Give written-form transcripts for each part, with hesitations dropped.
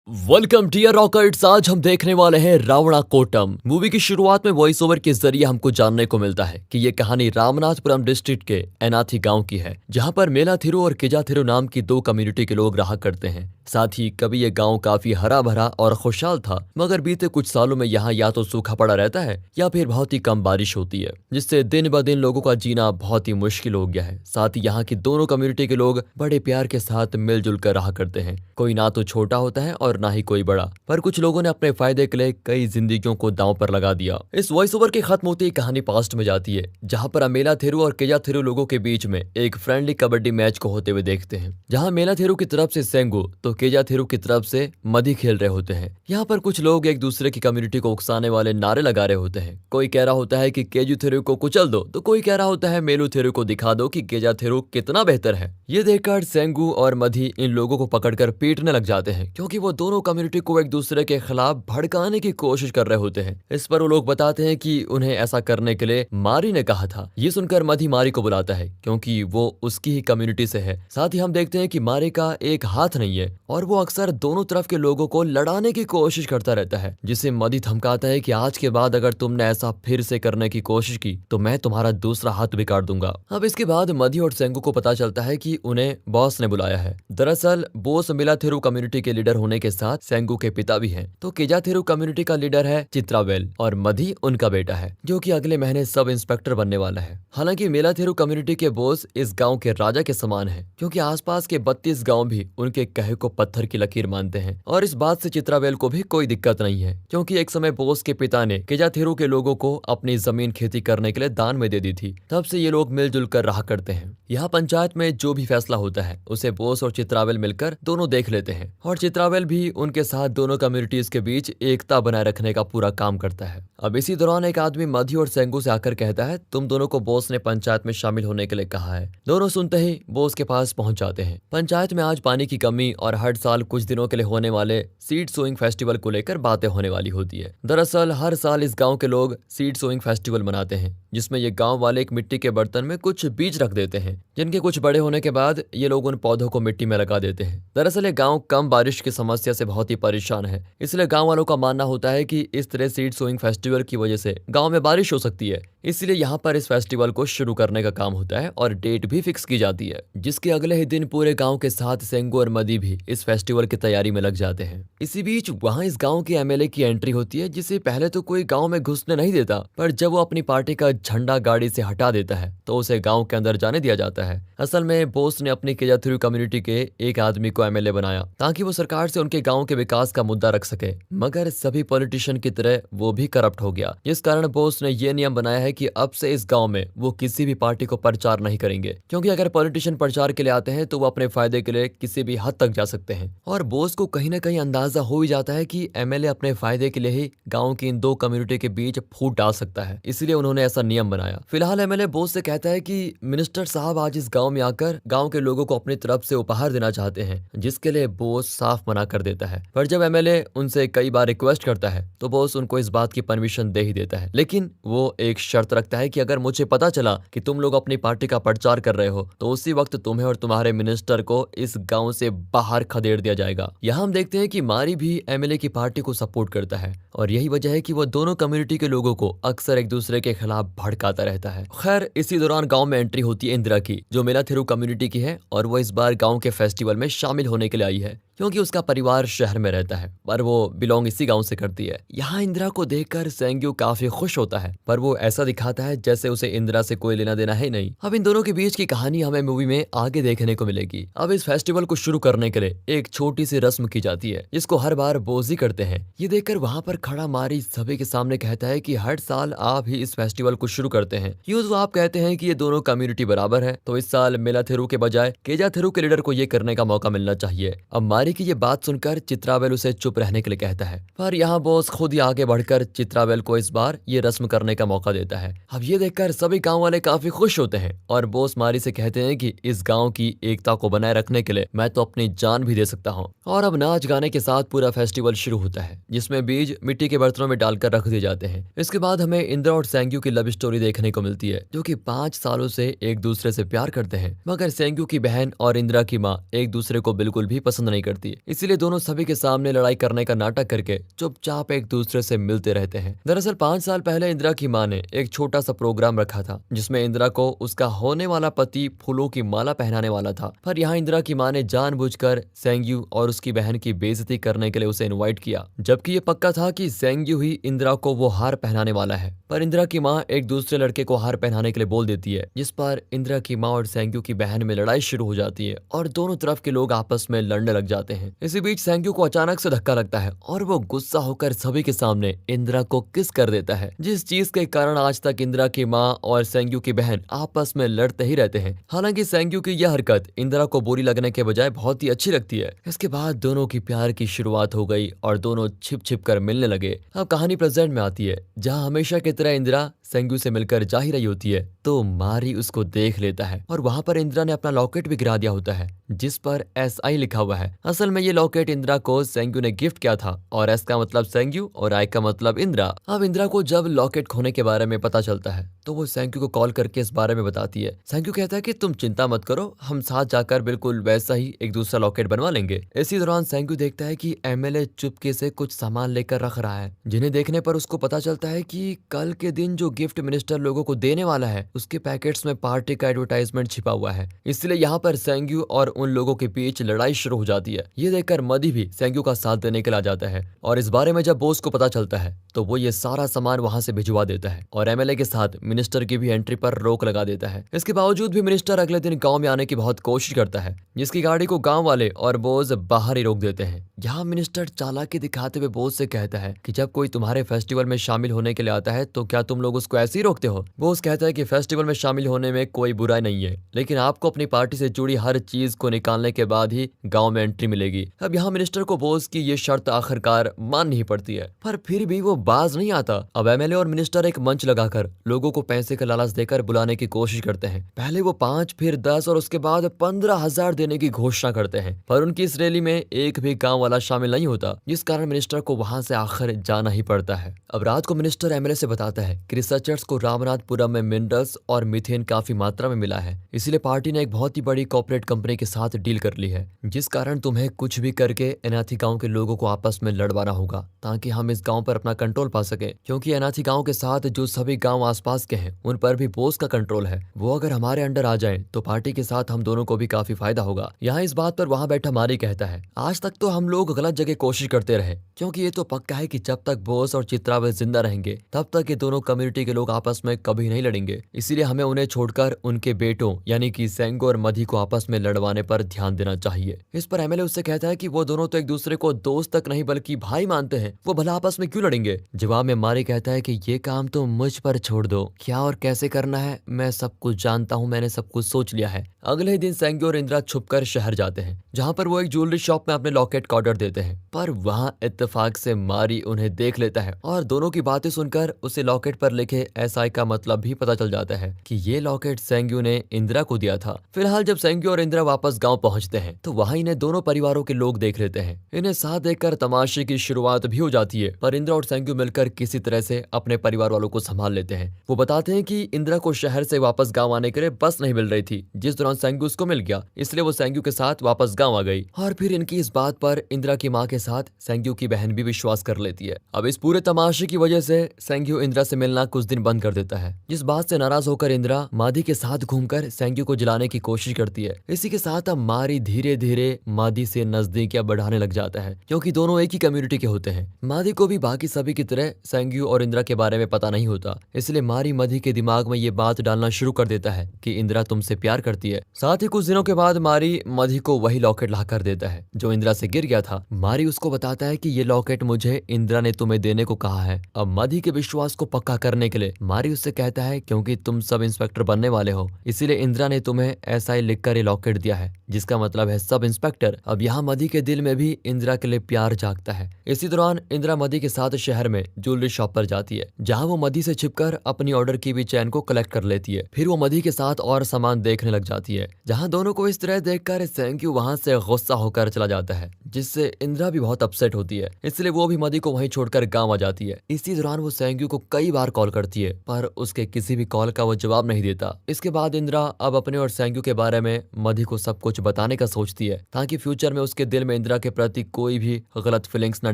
Welcome dear रॉकर्ट्स। आज हम देखने वाले हैं रावणा कोटम। मूवी की शुरुआत में वॉइस ओवर के जरिए हमको जानने को मिलता है कि ये कहानी रामनाथपुरम डिस्ट्रिक्ट के एनाथी गांव की है, जहां पर मेलाथिरु और किजाथिरु नाम की दो कम्युनिटी के लोग रहा करते हैं। साथ ही कभी ये गांव काफी हरा भरा और खुशहाल था, मगर बीते कुछ सालों में यहाँ या तो सूखा पड़ा रहता है या फिर बहुत ही कम बारिश होती है, जिससे दिन ब दिन लोगों का जीना बहुत ही मुश्किल हो गया है। साथ ही यहाँ की दोनों कम्युनिटी के लोग बड़े प्यार के साथ मिलजुल कर रहा करते हैं। कोई ना तो छोटा होता है और ना ही कोई बड़ा, पर कुछ लोगों ने अपने फायदे के लिए कई जिंदगियों को दांव पर लगा दिया। इस वॉइस ओवर के खत्म होते ही कहानी पास्ट में जाती है, जहां पर मेलाथिरु और किजाथिरु लोगों के बीच में एक फ्रेंडली कबड्डी मैच को होते हुए देखते हैं, जहां मेलाथिरु की तरफ से सेंगू तो किजाथिरु की तरफ से मधी खेल रहे होते हैं। यहाँ पर कुछ लोग एक दूसरे की कम्युनिटी को उकसाने वाले नारे लगा रहे होते हैं। कोई कह रहा होता है कि केजुथिरु को कुचल दो, तो कोई कह रहा होता है मेलुथिरु को दिखा दो कि किजाथिरु कितना बेहतर है। ये देखकर सेंगू और मधी इन लोगों को पकड़कर पीटने लग जाते हैं, क्योंकि वो दोनों कम्युनिटी को एक दूसरे के खिलाफ भड़काने की कोशिश कर रहे होते हैं। इस पर वो लोग बताते हैं कि उन्हें ऐसा करने के लिए मारी ने कहा था। ये सुनकर मधी मारी को बुलाता है, क्योंकि वो उसकी ही कम्युनिटी से है। साथ ही हम देखते हैं कि मारी का एक हाथ नहीं है और वो अक्सर दोनों तरफ के लोगों को लड़ाने की कोशिश करता रहता है, जिसे मधी धमकाता है कि आज के बाद अगर तुमने ऐसा फिर से करने की कोशिश की तो मैं तुम्हारा दूसरा हाथ भी काट दूंगा। अब इसके बाद मधी और सेंगू को पता चलता है कि उन्हें बॉस ने बुलाया है। दरअसल बोस मेलाथिरु कम्युनिटी के लीडर होने के साथ सेंगू के पिता भी हैं। तो किजाथिरु कम्युनिटी का लीडर है चित्रावेल और मधी उनका बेटा है, जो कि अगले महीने सब इंस्पेक्टर बनने वाला है। हालांकि मेलाथिरु कम्युनिटी के बोस इस गांव के राजा के समान है, क्योंकि आसपास के 32 गांव भी उनके कहे को पत्थर की लकीर मानते हैं। और इस बात से चित्रावेल को भी कोई दिक्कत नहीं है, क्योंकि एक समय बोस के पिता ने किजाथिरु के लोगों को अपनी जमीन खेती करने के लिए दान में दे दी थी। तब से ये लोग मिलजुल कर रहा करते हैं। यहाँ पंचायत में जो भी फैसला होता है उसे बोस और चित्रावेल मिलकर दोनों देख लेते हैं, और चित्रावेल भी उनके साथ दोनों कम्युनिटीज के बीच एकता बनाए रखने का पूरा काम करता है। अब इसी दौरान एक आदमी मधी और सेंगू से आकर कहता है, तुम दोनों को बोस ने पंचायत में शामिल होने के लिए कहा है। दोनों सुनते ही बोस के पास पहुंच जाते हैं। पंचायत में आज पानी की कमी और हर साल कुछ दिनों के लिए होने वाले सीड सोइंग फेस्टिवल को लेकर बातें होने वाली होती है। दरअसल हर साल इस गाँव के लोग सीड सोइंग फेस्टिवल मनाते हैं, जिसमें ये गाँव वाले एक मिट्टी के बर्तन में कुछ बीज रख देते हैं, जिनके कुछ बड़े होने के बाद ये लोग उन पौधों को मिट्टी में लगा देते हैं। दरअसल ये गांव कम बारिश की समस्या से बहुत ही परेशान है, इसलिए गांव वालों का मानना होता है कि इस तरह सीड सोइंग फेस्टिवल की वजह से गांव में बारिश हो सकती है। इसलिए यहाँ पर इस फेस्टिवल को शुरू करने का काम होता है और डेट भी फिक्स की जाती है, जिसके अगले ही दिन पूरे गाँव के साथ सेंगू और मधी भी इस फेस्टिवल की तैयारी में लग जाते हैं। इसी बीच वहाँ इस गाँव के एमएलए की एंट्री होती है, जिसे पहले तो कोई गाँव में घुसने नहीं देता, पर जब वो अपनी पार्टी का झंडा गाड़ी से हटा देता है तो उसे गाँव के अंदर जाने दिया जाता है। असल में बोस ने अपनी किजाथिरु कम्युनिटी के एक आदमी को एमएलए बनाया, ताकि वो सरकार से उनके गांव के विकास का मुद्दा रख सके, मगर सभी पॉलिटिशियन की तरह वो भी करप्ट हो गया। जिस कारण बोस ने ये नियम बनाया है कि अब से इस गांव में वो किसी भी पार्टी को प्रचार नहीं करेंगे, क्योंकि अगर पॉलिटिशियन प्रचार के लिए आते हैं तो वो अपने फायदे के लिए किसी भी हद तक जा सकते हैं। और बोस को कहीं ना कहीं अंदाजा हो ही जाता है कि एमएलए अपने फायदे के लिए ही गाँव की इन दो कम्युनिटी के बीच फूट डाल सकता है, इसलिए उन्होंने ऐसा नियम बनाया। फिलहाल एमएलए बोस से कहता है कि मिनिस्टर साहब आज इस गाँव में आकर गांव के लोगों को अपनी तरफ से उपहार देना चाहते हैं, जिसके लिए बोस साफ मना कर देता है। पर जब एमएलए उनसे कई बार रिक्वेस्ट करता है तो बोस उनको इस बात की परमिशन दे ही देता है, लेकिन वो एक शर्त रखता है कि अगर मुझे पता चला कि तुम लोग अपनी पार्टी का प्रचार कर रहे हो तो उसी वक्त तुम्हें और तुम्हारे मिनिस्टर को इस गाँव से बाहर खदेड़ दिया जाएगा। यहाँ हम देखते हैं कि मारी भी एमएलए की पार्टी को सपोर्ट करता है, और यही वजह है कि वो दोनों कम्युनिटी के लोगों को अक्सर एक दूसरे के खिलाफ भड़काता रहता है। खैर इसी दौरान गाँव में एंट्री होती है इंदिरा की, जो मेलाथिरु कम्युनिटी की है, और वो इस बार गांव के फेस्टिवल में शामिल होने के लिए आई है, क्योंकि उसका परिवार शहर में रहता है, पर वो बिलोंग इसी गांव से करती है। यहाँ इंदिरा को देखकर सेंग्यू काफी खुश होता है, पर वो ऐसा दिखाता है जैसे उसे इंदिरा से कोई लेना देना है नहीं। अब इन दोनों के बीच की कहानी हमें मूवी में आगे देखने को मिलेगी। अब इस फेस्टिवल को शुरू करने के लिए एक छोटी सी रस्म की जाती है, जिसको हर बार बोस ही करते हैं। ये देखकर वहाँ पर खड़ा मारी सभी के सामने कहता है कि हर साल आप ही इस फेस्टिवल को शुरू करते हैं। यूं आप कहते हैं कि ये दोनों कम्युनिटी बराबर है, तो इस साल मेलाथिरु के बजाय किजाथिरु के लीडर को ये करने का मौका मिलना चाहिए। अब मारी की ये बात सुनकर चित्रावेल उसे चुप रहने के लिए कहता है, पर यहाँ बॉस खुद ही आगे बढ़कर चित्रावेल को इस बार ये रस्म करने का मौका देता है। अब ये देखकर सभी गांव वाले काफी खुश होते हैं, और बॉस मारी से कहते हैं कि इस गांव की एकता को बनाए रखने के लिए मैं तो अपनी जान भी दे सकता हूँ। और अब नाच गाने के साथ पूरा फेस्टिवल शुरू होता है, जिसमें बीज मिट्टी के बर्तनों में डालकर रख दिए जाते हैं। इसके बाद हमें इंदिरा और सेंग्यू की लव स्टोरी देखने को मिलती है, जो कि 5 सालों से एक दूसरे से प्यार करते हैं, मगर सेंग्यू की बहन और इंदिरा की माँ एक दूसरे को बिल्कुल भी पसंद नहीं करती। करती है। इसीलिए दोनों सभी के सामने लड़ाई करने का नाटक करके चुपचाप एक दूसरे से मिलते रहते हैं। दरअसल 5 साल पहले इंदिरा की माँ ने एक छोटा सा प्रोग्राम रखा था जिसमें इंदिरा को उसका होने वाला पति फूलों की माला पहनाने वाला था। पर यहाँ इंदिरा की माँ ने जानबूझकर सेंग्यू और उसकी बहन की बेइज्जती करने के लिए उसे इनवाइट किया, जबकि ये पक्का था कि सेंग्यू ही इंदिरा को वो हार पहनाने वाला है। पर इंदिरा की माँ एक दूसरे लड़के को हार पहनाने के लिए बोल देती है, जिस पर इंदिरा की माँ और सेंग्यू की बहन में लड़ाई शुरू हो जाती है और दोनों तरफ के लोग आपस में लड़ने लग जाते हैं। इसी बीच सेंग्यू को अचानक से धक्का लगता है और वो गुस्सा होकर सभी के सामने इंदिरा को किस कर देता है, जिस चीज के कारण आज तक इंदिरा की माँ और सेंग्यू की बहन आपस में लड़ते ही रहते हैं। हालांकि सेंग्यू की यह हरकत इंदिरा को बुरी लगने के बजाय बहुत ही अच्छी लगती है। इसके बाद दोनों की प्यार की शुरुआत हो गई और दोनों छिप छिप कर मिलने लगे। अब कहानी प्रेजेंट में आती है, जहाँ हमेशा की तरह इंदिरा सेंग्यू से मिलकर जा ही रही होती है तो मारी उसको देख लेता है और वहां पर इंदिरा ने अपना लॉकेट भी गिरा दिया होता है जिस पर SI लिखा हुआ है। असल में ये लॉकेट इंदिरा को सेंग्यू ने गिफ्ट किया था और S का मतलब सेंग्यू और I का मतलब इंदिरा। अब इंदिरा को जब लॉकेट खोने के बारे में पता चलता है तो वो सेंग्यू को कॉल करके इस बारे में बताती है। सेंग्यू कहता है कि तुम चिंता मत करो, हम साथ जाकर बिल्कुल वैसा ही एक दूसरा लॉकेट बनवा लेंगे। इसी दौरान सेंग्यू देखता है कि MLA चुपके से कुछ सामान लेकर रख रहा है, जिन्हें देखने पर उसको पता चलता है कि कल के दिन जो गिफ्ट मिनिस्टर लोगों को देने वाला है उसके पैकेट्स में पार्टी का एडवर्टाइजमेंट छिपा हुआ है। इसलिए यहाँ पर सेंग्यू और उन लोगों के बीच लड़ाई शुरू हो जाती है। ये देखकर मधी भी सेंग्यू का साथ देने के लिए आ जाता है और इस बारे में जब बॉस को पता चलता है तो वो ये सारा सामान वहां से भिजवा देता है और MLA के साथ मिनिस्टर की भी एंट्री पर रोक लगा देता है। इसके बावजूद भी मिनिस्टर अगले दिन गांव में आने की बहुत कोशिश करता है, जिसकी गाड़ी को गांव वाले और बोस बाहर ही रोक देते हैं। यहाँ मिनिस्टर चालाकी दिखाते हुए बोस से कहता है कि जब कोई तुम्हारे फेस्टिवल में शामिल होने के लिए आता है तो क्या तुम लोग उसको ऐसे ही रोकते हो। बोस कहता है कि फेस्टिवल में शामिल होने में कोई बुराई नहीं है, लेकिन आपको अपनी पार्टी से जुड़ी हर चीज को निकालने के बाद ही गांव में एंट्री मिलेगी। अब यहाँ मिनिस्टर को बोस की ये शर्त आखिरकार माननी ही पड़ती है, पर फिर भी वो बाज नहीं आता। अब MLA और मिनिस्टर एक मंच लगाकर लोगों को पैसे का लालच देकर बुलाने की कोशिश करते हैं। पहले वो 5 फिर 10 और उसके बाद 15,000 देने की घोषणा करते हैं, पर उनकी इस रैली में एक भी गांव वाला शामिल नहीं होता, जिस कारण मिनिस्टर को वहां से आखिर जाना ही पड़ता है। अब रात को मिनिस्टर MLA से बताता है कि रिसर्चर्स को रामनाथपुरम में मिनरल्स और मीथेन काफी मात्रा में मिला है, इसलिए पार्टी ने एक बहुत ही बड़ी कॉर्पोरेट कंपनी के साथ डील कर ली है, जिस कारण तुम्हें कुछ भी करके अनाथी गांव के लोगों को आपस में लड़वाना होगा ताकि हम इस गांव पर अपना कंट्रोल पा सके, क्योंकि अनाथी गांव के साथ जो सभी गांव आसपास के हैं उन पर भी बोस का कंट्रोल है। वो अगर हमारे अंडर आ जाएं तो पार्टी के साथ हम दोनों को भी काफी फायदा होगा। यहाँ इस बात पर वहां बैठा मारी कहता है, आज तक तो हम लोग गलत जगह कोशिश करते रहे, क्योंकि ये तो पक्का है कि जब तक बोस और चित्रावत जिंदा रहेंगे तब तक ये दोनों कम्युनिटी के लोग आपस में कभी नहीं लड़ेंगे। इसीलिए हमें उन्हें छोड़कर उनके बेटों यानी कि सेंगो और मधी को आपस में लड़वाने पर ध्यान देना चाहिए। इस पर MLA उससे कहता है कि वो दोनों तो एक दूसरे को दोस्त तक नहीं बल्कि भाई मानते हैं, वो भला आपस में क्यों लड़ेंगे। जवाब में मारी कहता है कि ये काम तो मुझ पर छोड़ दो, क्या और कैसे करना है मैं सब कुछ जानता हूँ, मैंने सब कुछ सोच लिया है। अगले ही दिन सेंग्यो और इंदिरा छुपकर शहर जाते हैं, जहाँ पर वो एक ज्वेलरी शॉप में अपने लॉकेट का ऑर्डर देते हैं, पर वहाँ इत्तेफाक से मारी उन्हें देख लेता है और दोनों की बातें सुनकर उसे लॉकेट पर लिखे SI का मतलब भी पता चल जाता है कि ये लॉकेट सेंग्यो ने इंदिरा को दिया था। फिलहाल जब सेंग्यो और इंदिरा वापस गाँव पहुँचते हैं तो वहाँ इन्हें दोनों परिवारों के लोग देख लेते हैं। इन्हें साथ देखकर तमाशे की शुरुआत भी हो जाती है, पर इंदिरा और सेंग्यो मिलकर किसी तरह से अपने परिवार वालों को संभाल लेते हैं। वो बताते हैं कि इंदिरा को शहर से वापस गांव आने के लिए बस नहीं मिल रही थी, जिस दौरान सेंग्यू उसको मिल गया, इसलिए वो सेंग्यू के साथ वापस गांव आ गई। और फिर इनकी इस बात पर इंदिरा की माँ के साथ सेंग्यू की बहन भी विश्वास कर लेती है। अब इस पूरे तमाशे की वजह से सेंग्यू इंदिरा से मिलना कुछ दिन बंद कर देता है, जिस बात से नाराज होकर इंदिरा माधी के साथ घूमकर सेंग्यू को जलाने की कोशिश करती है। इसी के साथ अब मारी धीरे धीरे माधी से नजदीकियां बढ़ाने लग जाता है, क्योंकि दोनों एक ही कम्युनिटी के होते हैं। माधी को भी बाकी सभी की तरह सेंग्यू और इंदिरा के बारे में पता नहीं होता, इसलिए मारी मधी के दिमाग में ये बात डालना शुरू कर देता है कि इंदिरा तुमसे प्यार करती है। साथ ही कुछ दिनों के बाद मारी मधी को वही लॉकेट ला कर देता है जो इंदिरा से गिर गया था। मारी उसको बताता है कि ये लॉकेट मुझे इंदिरा ने तुम्हें देने को कहा है। अब मधी के विश्वास को पक्का करने के लिए मारी उससे कहता है क्योंकि तुम सब इंस्पेक्टर बनने वाले हो, इसीलिए इंदिरा ने तुम्हें SI लिखकर ये लॉकेट दिया है, जिसका मतलब है सब इंस्पेक्टर। अब यहाँ मधी के दिल में भी इंदिरा के लिए प्यार जागता है। इसी दौरान इंदिरा मधी के साथ शहर में ज्वेलरी शॉप पर जाती है, जहाँ वो मधी से छिपकर अपनी ऑर्डर की हुई चैन को कलेक्ट कर लेती है। फिर वो मधी के साथ और सामान देखने लग जाती है, जहाँ दोनों को इस तरह देखकर सेंग्यू वहां से गुस्सा होकर चला जाता है, जिससे इंदिरा भी बहुत अपसेट होती है, इसलिए वो भी मधी को वहीं छोड़कर गाँव आ जाती है। इसी दौरान वो सेंग्यू को कई बार कॉल करती है, पर उसके किसी भी कॉल का वो जवाब नहीं देता। इसके बाद इंदिरा अब अपने और सेंग्यू के बारे में मधी को सब कुछ बताने का सोचती है ताकि फ्यूचर में उसके दिल में इंदिरा के प्रति कोई भी गलत फीलिंग्स न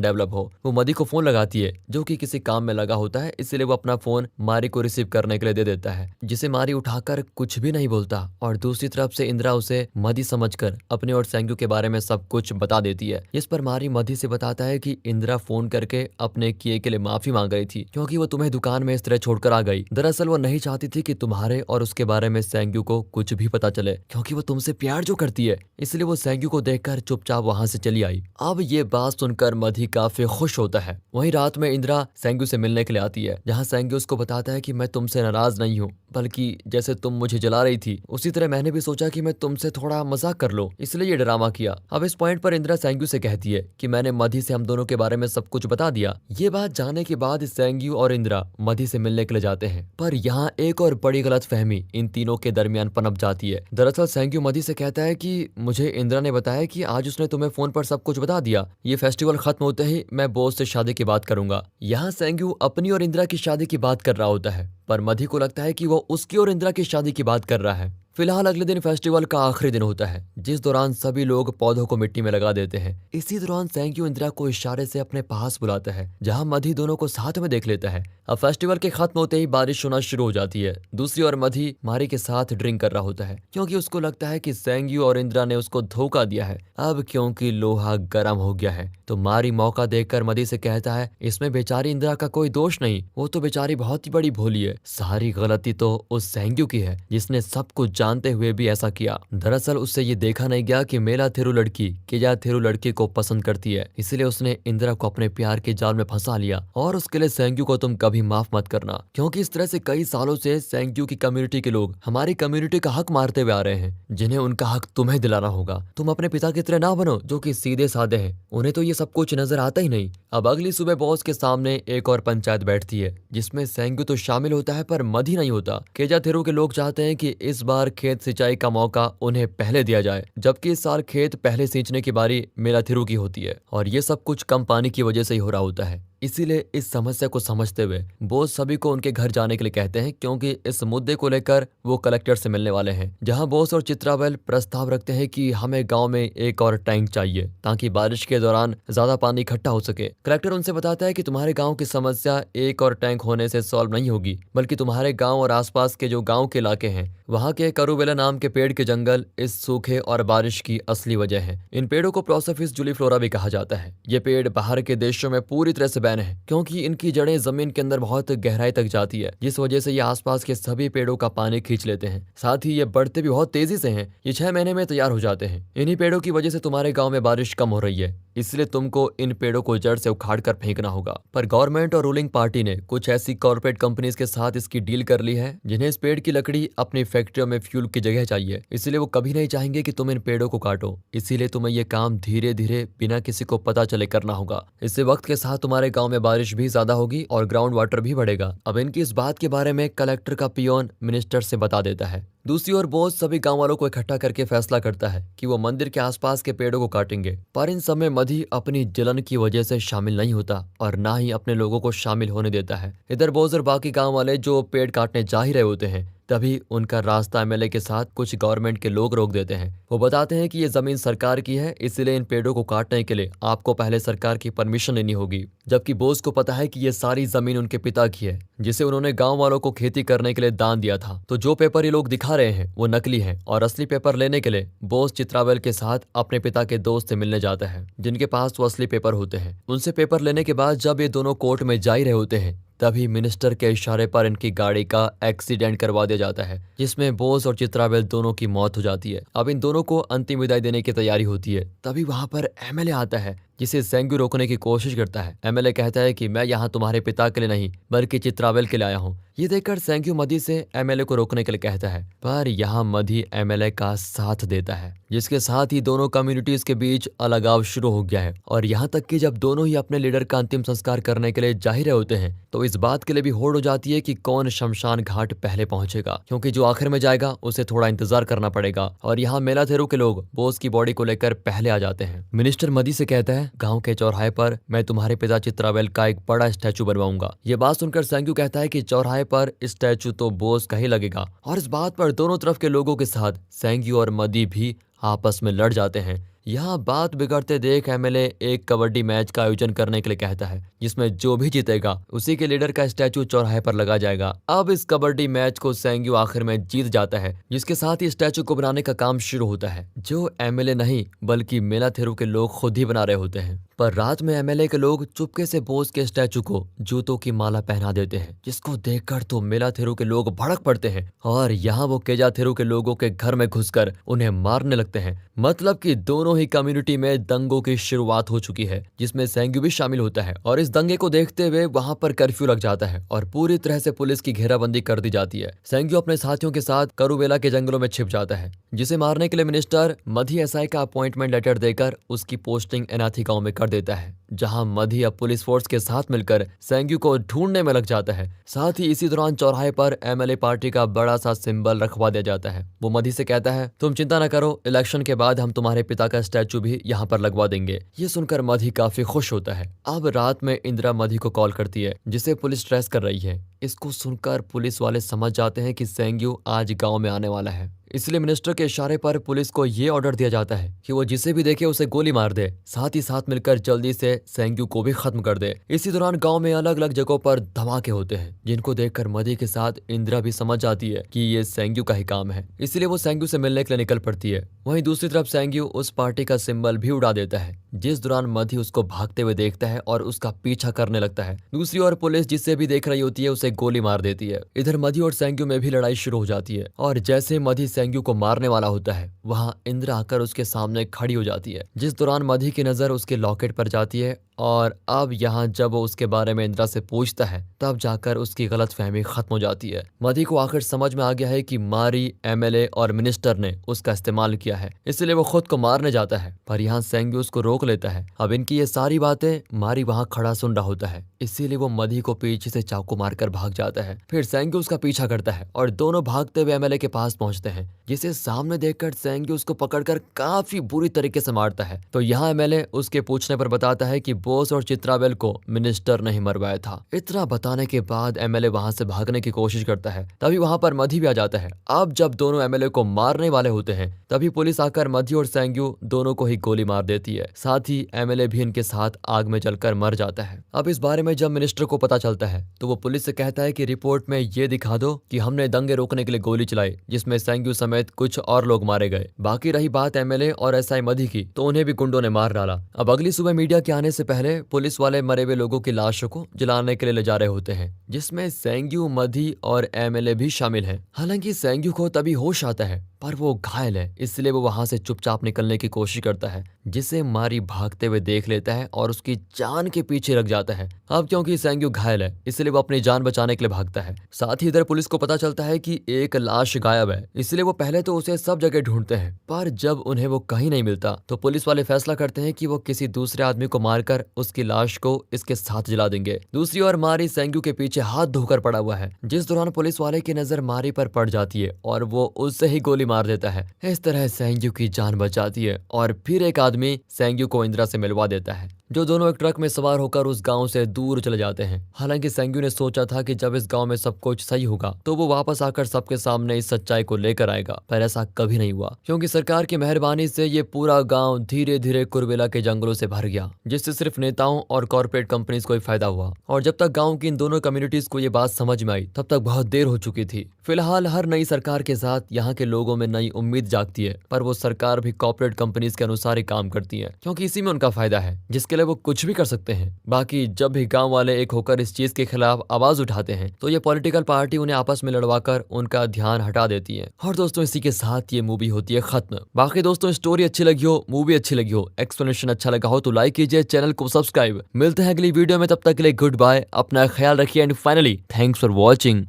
डेवलप हो। वो मधी को फोन लगाती है जो कि किसी काम में लगा होता है, इसलिए वो अपना फोन मारी को रिसीव करने के लिए दे देता है, जिसे मारी उठाकर कुछ भी नहीं बोलता। और दूसरी तरफ से इंदिरा उसे मधी समझकर अपने और सेंग्यू के बारे में सब कुछ बता देती है। इस पर मारी मधी से बताता है कि इंदिरा फोन करके अपने किए के लिए माफी मांग रही थी क्योंकि वो तुम्हें दुकान में इस तरह छोड़कर आ गई। दरअसल वो नहीं चाहती थी कि तुम्हारे और उसके बारे में सेंग्यू को कुछ भी पता चले क्योंकि वो तुमसे प्यार जो करती है, इसलिए वो सेंग्यू को देखकर चुपचाप वहां से चली आई। अब ये बात सुनकर मधी काफी खुश होता है। वहीं रात में इंदिरा सेंग्यू से मिलने के लिए आती है, जहाँ सेंग्यू उसको बताता है कि मैं तुमसे नाराज नहीं हूँ, बल्कि जैसे तुम मुझे जला रही थी उसी तरह मैंने भी सोचा कि मैं तुमसे थोड़ा मजाक कर लो, इसलिए ये ड्रामा किया। अब इस पॉइंट पर इंदिरा सेंग्यू से कहती है कि मैंने मधी से हम दोनों के बारे में सब कुछ बता दिया। ये बात जानने के बाद सेंग्यू और इंदिरा मधी से मिलने के लिए जाते हैं, पर यहाँ एक और बड़ी गलतफहमी इन तीनों के दरमियान पनप जाती है। दरअसल सेंग्यू मधी से कहता है कि मुझे इंदिरा ने बताया कि आज उसने तुम्हें फोन पर सब कुछ बता दिया, ये फेस्टिवल खत्म होते ही मैं बॉस से शादी की बात करूंगा। यहाँ सेंग्यू अपनी और इंदिरा की शादी की बात कर रहा होता है, पर मधी को लगता है कि वो उसकी और इंदिरा की शादी की बात कर रहा है। फिलहाल अगले दिन फेस्टिवल का आखिरी दिन होता है, जिस दौरान सभी लोग पौधों को मिट्टी में लगा देते हैं। इसी दौरान सेंग्यू इंदिरा को इशारे से अपने पास बुलाता है, जहां मधी दोनों को साथ में देख लेता है। अब फेस्टिवल के खत्म होते ही बारिश होना शुरू हो जाती है। दूसरी ओर मधी मारी के साथ ड्रिंक कर रहा होता है क्योंकि उसको लगता है कि सेंग्यू और इंदिरा ने उसको धोखा दिया है। अब क्योंकि लोहा गर्म हो गया है तो मारी मौका देखकर मधी से कहता है इसमें बेचारी इंदिरा का कोई दोष नहीं, वो तो बेचारी बहुत ही बड़ी भोली है, सारी गलती तो उस सेंग्यू की है जिसने सब कुछ जानते हुए भी ऐसा किया। दरअसल उससे ये देखा नहीं गया कि मेला थिरु लड़की किजा थिरु लड़की को पसंद करती है, इसलिए उसने इंदिरा को अपने प्यार के जाल में फंसा लिया। और उसके लिए सेंग्यू को तुम कभी माफ मत करना, क्योंकि इस तरह से कई सालों से सेंग्यू की कम्युनिटी के लोग हमारी कम्युनिटी का हक मारते हुए आ रहे हैं, जिन्हें उनका हक तुम्हें दिलाना होगा। तुम अपने पिता की तरह ना बनो जो कि सीधे साधे हैं, उन्हें तो ये सब कुछ नजर आता ही नहीं। अब अगली सुबह बॉस के सामने एक और पंचायत बैठती है, जिसमें सेंग्यू तो शामिल होता है पर मधी नहीं होता। केजा थिरु के लोग चाहते हैं कि इस बार खेत सिंचाई का मौका उन्हें पहले दिया जाए, जबकि इस साल खेत पहले सींचने की बारी मेला थिरु की होती है और ये सब कुछ कम पानी की वजह से ही हो रहा होता है। इसीलिए इस समस्या को समझते हुए बोस सभी को उनके घर जाने के लिए कहते हैं, क्योंकि इस मुद्दे को लेकर वो कलेक्टर से मिलने वाले हैं, जहां बोस और चित्राबेल प्रस्ताव रखते हैं कि हमें गांव में एक और टैंक चाहिए ताकि बारिश के दौरान ज्यादा पानी इकट्ठा हो सके। कलेक्टर उनसे बताता है कि तुम्हारे गाँव की समस्या एक और टैंक होने से सॉल्व नहीं होगी, बल्कि तुम्हारे गाँव और आसपास के जो गाँव के इलाके हैं वहाँ के करूबेला नाम के पेड़ के जंगल इस सूखे और बारिश की असली वजह है। इन पेड़ों को प्रोसोफिस जूलीफ्लोरा भी कहा जाता है। ये पेड़ बाहर के देशों में पूरी तरह से बैन है, क्योंकि इनकी जड़ें जमीन के अंदर बहुत गहराई तक जाती है, जिस वजह से ये आसपास के सभी पेड़ों का पानी खींच लेते हैं। साथ ही ये बढ़ते भी बहुत तेजी से हैं, ये 6 महीने में तैयार हो जाते हैं। इन्हीं पेड़ों की वजह से तुम्हारे गाँव में बारिश कम हो रही है, इसलिए तुमको इन पेड़ों को जड़ से उखाड़ कर फेंकना होगा। पर गवर्नमेंट और रूलिंग पार्टी ने कुछ ऐसी कॉर्पोरेट कंपनीज के साथ इसकी डील कर ली है जिन्हें इस पेड़ की लकड़ी अपनी फैक्ट्रियों में फ्यूल की जगह चाहिए, इसलिए वो कभी नहीं चाहेंगे कि तुम इन पेड़ों को काटो। इसीलिए तुम्हें ये काम धीरे धीरे बिना किसी को पता चले करना होगा। इससे वक्त के साथ तुम्हारे गाँव में बारिश भी ज्यादा होगी और ग्राउंड वाटर भी बढ़ेगा। अब इनकी इस बात के बारे में कलेक्टर का पियोन मिनिस्टर से बता देता है। दूसरी ओर बॉस सभी गांव वालों को इकट्ठा करके फैसला करता है कि वो मंदिर के आसपास के पेड़ों को काटेंगे, पर इन समय मधी अपनी जलन की वजह से शामिल नहीं होता और ना ही अपने लोगों को शामिल होने देता है। इधर बॉस और बाकी गांव वाले जो पेड़ काटने जा ही रहे होते हैं, तभी उनका रास्ता एमएलए के साथ कुछ गवर्नमेंट के लोग रोक देते हैं। वो बताते हैं कि ये जमीन सरकार की है, इसलिए इन पेड़ों को काटने के लिए आपको पहले सरकार की परमिशन लेनी होगी। जबकि बोस को पता है कि ये सारी जमीन उनके पिता की है, जिसे उन्होंने गांव वालों को खेती करने के लिए दान दिया था। तो जो पेपर ये लोग दिखा रहे हैं वो नकली है और असली पेपर लेने के लिए बोस चित्रावेल के साथ अपने पिता के दोस्त से मिलने जाता है, जिनके पास वो असली पेपर होते हैं। उनसे पेपर लेने के बाद जब ये दोनों कोर्ट में जा ही रहे होते हैं, तभी मिनिस्टर के इशारे पर इनकी गाड़ी का एक्सीडेंट करवा दिया जाता है, जिसमें बोस और चित्रावेल दोनों की मौत हो जाती है। अब इन दोनों को अंतिम विदाई देने की तैयारी होती है, तभी वहां पर एमएलए आता है, जिसे सेंग्यू रोकने की कोशिश करता है। एमएलए कहता है कि मैं यहाँ तुम्हारे पिता के लिए नहीं बल्कि चित्रावेल के लिए आया हूँ। ये देखकर सेंग्यू मधी से एमएलए को रोकने के लिए कहता है, पर यहाँ मधी एमएलए का साथ देता है, जिसके साथ ही दोनों कम्युनिटीज के बीच अलगाव शुरू हो गया है। और यहाँ तक कि जब दोनों ही अपने लीडर का अंतिम संस्कार करने के लिए जा ही रहे होते हैं, तो इस बात के लिए भी होड़ हो जाती है कि कौन शमशान घाट पहले पहुंचेगा, क्योंकि जो आखिर में जाएगा उसे थोड़ा इंतजार करना पड़ेगा। और यहाँ मेला थेरू के लोग बोस की बॉडी को लेकर पहले आ जाते हैं। मिनिस्टर मधी से कहता है है, गाँव के चौराहे पर मैं तुम्हारे पिता चित्रावेल का एक बड़ा स्टैचू बनवाऊंगा। ये बात सुनकर सेंग्यू कहता है कि चौराहे पर स्टैचू तो बोस का ही लगेगा। और इस बात पर दोनों तरफ के लोगों के साथ सेंग्यू और मदी भी आपस में लड़ जाते हैं। यहाँ बात बिगड़ते देख एमएलए एक कबड्डी मैच का आयोजन करने के लिए कहता है, जिसमें जो भी जीतेगा उसी के लीडर का स्टैचू चौराहे पर लगा जाएगा। अब इस कबड्डी मैच को सेंग्यू आखिर में जीत जाता है, जिसके साथ ही स्टैचू को बनाने का काम शुरू होता है, जो एमएलए नहीं बल्कि मेलाथेरू के लोग खुद ही बना रहे होते हैं। पर रात में एमएलए के लोग चुपके से बोस के स्टैचू को जूतों की माला पहना देते हैं, जिसको देखकर तो मेलाथेरू के लोग भड़क पड़ते हैं और यहाँ वो केजाथेरू के लोगों के घर में घुसकर उन्हें मारने लगते हैं। मतलब कि दोनों ही कम्युनिटी में दंगों की शुरुआत हो चुकी है, जिसमें सेंग्यू भी शामिल होता है। और इस दंगे को देखते हुए वहां पर कर्फ्यू लग जाता है और पूरी तरह से पुलिस की घेराबंदी कर दी जाती है। सेंग्यू अपने साथियों के साथ करुवेला के जंगलों में छिप जाता है, जिसे मारने के लिए मिनिस्टर मधी एसआई का अपॉइंटमेंट लेटर देकर उसकी पोस्टिंग एनाथी गांव में कर देता है, जहां मधी अब पुलिस फोर्स के साथ मिलकर सेंग्यू को ढूंढने में लग जाता है। साथ ही इसी दौरान चौराहे पर एमएलए पार्टी का बड़ा सा सिंबल रखवा दिया जाता है। वो मधी से कहता है, तुम चिंता न करो, इलेक्शन के बाद हम तुम्हारे पिता का स्टैचू भी यहाँ पर लगवा देंगे। ये सुनकर मधी काफी खुश होता है। अब रात में इंदिरा मधी को कॉल करती है, जिसे पुलिस ट्रेस कर रही है। इसको सुनकर पुलिस वाले समझ जाते हैं कि सेंग्यू आज गांव में आने वाला है, इसलिए मिनिस्टर के इशारे पर पुलिस को ये ऑर्डर दिया जाता है कि वो जिसे भी देखे उसे गोली मार दे, साथ ही साथ मिलकर जल्दी से सेंग्यू को भी खत्म कर दे। इसी दौरान गांव में अलग अलग जगहों पर धमाके होते हैं, जिनको देखकर मधी के साथ इंदिरा भी समझ जाती है कि ये सेंग्यू का ही काम है, इसलिए वो सेंग्यू से मिलने के लिए निकल पड़ती है। वहीं दूसरी तरफ सेंग्यू उस पार्टी का सिंबल भी उड़ा देता है, जिस दौरान मधी उसको भागते हुए देखता है और उसका पीछा करने लगता है। दूसरी ओर पुलिस जिसे भी देख रही होती है उसे गोली मार देती है। इधर मधी और सेंग्यू में भी लड़ाई शुरू हो जाती है और जैसे मधी सेंग्यू को मारने वाला होता है, वहां इंदिरा आकर उसके सामने खड़ी हो जाती है, जिस दौरान मधी की नजर उसके लॉकेट पर जाती है। और अब यहाँ जब वो उसके बारे में इंदिरा से पूछता है, तब जाकर उसकी गलतफहमी खत्म हो जाती है। मधी को आखिर समझ में आ गया है कि मारी एमएलए और मिनिस्टर ने उसका इस्तेमाल किया है, इसलिए वो खुद को मारने जाता है, पर यहाँ सेंग्यू उसको रोक लेता है। अब इनकी ये सारी बातें मारी वहां खड़ा सुन रहा होता है, इसीलिए वो मधी को पीछे से चाकू मारकर भाग जाता है। फिर सेंग्यू उसका पीछा करता है और दोनों भागते हुए एमएलए के पास पहुंचते हैं, जिसे सामने देखकर सेंग्यू उसको पकड़कर काफी बुरी तरीके से मारता है। तो यहाँ एमएलए उसके पूछने पर बताता है कि बोस और चित्रावेल को मिनिस्टर नहीं मरवाया था। इतना बताने के बाद एमएलए वहां से भागने की कोशिश करता है, तभी वहां पर मधी भी आ जाता है। अब जब दोनों एमएलए को मारने वाले होते हैं, तभी पुलिस आकर मधी और सेंग्यू दोनों को ही गोली मार देती है। साथ ही एमएलए भी इनके साथ आग में जलकर मर जाता है। अब इस बारे में जब मिनिस्टर को पता चलता है, तो वो पुलिस से कहता है कि रिपोर्ट में ये दिखा दो कि हमने दंगे रोकने के लिए गोली चलाई, जिसमें सेंग्यू समेत कुछ और लोग मारे गए। बाकी रही बात एमएलए और एसआई मधी की, तो उन्हें भी गुंडों ने मार डाला। अब अगली सुबह मीडिया के आने से पहले पुलिस वाले मरे हुए लोगों की लाशों को जलाने के लिए ले जा रहे होते हैं, जिसमें सेंग्यू, मधी और एमएलए भी शामिल हैं। हालांकि सेंग्यू को तभी होश आता है, पर वो घायल है, इसलिए वो वहां से चुपचाप निकलने की कोशिश करता है, जिसे मारी भागते हुए देख लेता है और उसकी जान के पीछे लग जाता है। अब क्योंकि सेंग्यू घायल है, इसलिए वो अपनी जान बचाने के लिए भागता है। साथ ही इधर पुलिस को पता चलता है कि एक लाश गायब है, इसलिए वो पहले तो उसे सब जगह ढूंढते हैं, पर जब उन्हें वो कहीं नहीं मिलता, तो पुलिस वाले फैसला करते हैं कि वो किसी दूसरे आदमी को मारकर उसकी लाश को इसके साथ जला देंगे। दूसरी ओर मारी सेंग्यू के पीछे हाथ धोकर पड़ा हुआ है, जिस दौरान पुलिस वाले की नजर मारी पर पड़ जाती है और वो उससे ही गोली मार देता है। इस तरह सेंग्यू की जान बच जाती है और फिर एक आदमी सेंग्यू को इंदिरा से मिलवा देता है, जो दोनों एक ट्रक में सवार होकर उस गांव से दूर चले जाते हैं। हालांकि सेंग्यू ने सोचा था कि जब इस गांव में सब कुछ सही होगा तो वो वापस आकर सबके सामने इस सच्चाई को लेकर आएगा, पर ऐसा कभी नहीं हुआ, क्योंकि सरकार की मेहरबानी से ये पूरा गांव धीरे धीरे कुरबेला के जंगलों से भर गया, जिससे सिर्फ नेताओं और कॉर्पोरेट कंपनीज को ही फायदा हुआ। और जब तक गाँव की इन दोनों कम्युनिटीज को ये बात समझ में आई, तब तक बहुत देर हो चुकी थी। फिलहाल हर नई सरकार के साथ यहाँ के लोगों में नई उम्मीद जागती है, पर वो सरकार भी कॉर्पोरेट कंपनीज के अनुसार ही काम करती है, क्योंकि इसी में उनका फायदा है, जिसके लिए वो कुछ भी कर सकते हैं। बाकी जब भी गांव वाले एक होकर इस चीज के खिलाफ आवाज उठाते हैं, तो ये पॉलिटिकल पार्टी उन्हें आपस में लड़वाकर उनका ध्यान हटा देती है। और दोस्तों, इसी के साथ ये मूवी होती है खत्म। बाकी दोस्तों, स्टोरी अच्छी लगी हो, मूवी अच्छी लगी हो, एक्सप्लेनेशन अच्छा लगा हो, तो लाइक कीजिए, चैनल को सब्सक्राइब। मिलते हैं अगली वीडियो में, तब तक के लिए गुड बाय, अपना ख्याल रखिए and finally thanks for watching.